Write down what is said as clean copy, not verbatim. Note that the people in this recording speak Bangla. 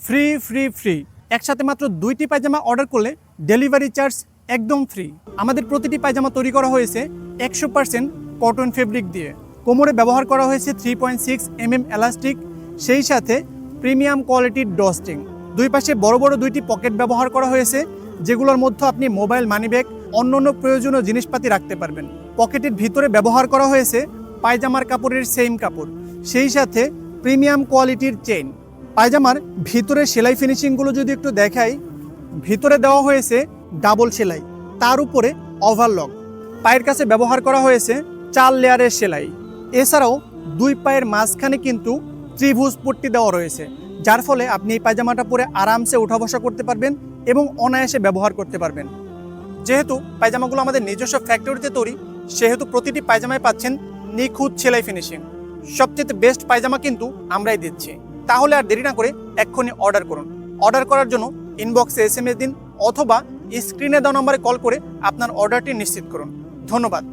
ফ্রি ফ্রি ফ্রি একসাথে মাত্র 2টি পায়জামা অর্ডার করলে ডেলিভারি চার্জ একদম ফ্রি। আমাদের প্রতিটি পায়জামা তৈরি করা হয়েছে 100% কটন ফেব্রিক দিয়ে। কোমরে ব্যবহার করা হয়েছে 3.6 mm এলাস্টিক, সেই সাথে প্রিমিয়াম কোয়ালিটির ডস্টিং। দুই পাশে বড় বড় 2টি পকেট ব্যবহার করা হয়েছে, যেগুলোর মধ্যে আপনি মোবাইল, মানিব্যাগ, অন্যান্য প্রয়োজনীয় জিনিসপাতি রাখতে পারবেন। পকেটের ভিতরে ব্যবহার করা হয়েছে পায়জামার কাপড়ের সেম কাপড়, সেই সাথে প্রিমিয়াম কোয়ালিটির চেইন। পায়জামার ভিতরে সেলাই ফিনিশিংগুলো যদি একটু দেখাই, ভিতরে দেওয়া হয়েছে ডাবল সেলাই, তার উপরে ওভারলক। পায়ের কাছে ব্যবহার করা হয়েছে 4 লেয়ারের সেলাই। এছাড়াও দুই পায়ের মাঝখানে কিন্তু ত্রিভুজ পট্টি দেওয়া রয়েছে, যার ফলে আপনি এই পায়জামাটা পরে আরামসে ওঠা বসা করতে পারবেন এবং অনায়াসে ব্যবহার করতে পারবেন। যেহেতু পায়জামাগুলো আমাদের নিজস্ব ফ্যাক্টরিতে তৈরি, সেহেতু প্রতিটি পায়জামায় পাচ্ছেন নিখুঁত সেলাই ফিনিশিং। সবচেয়ে বেস্ট পায়জামা কিন্তু আমরাই দিচ্ছি। তাহলে আর দেরি না করে এক্ষুনি অর্ডার করুন। অর্ডার করার জন্য ইনবক্সে SMS দিন অথবা স্ক্রিনে দেওয়া নম্বরে কল করে আপনার অর্ডারটি নিশ্চিত করুন। ধন্যবাদ।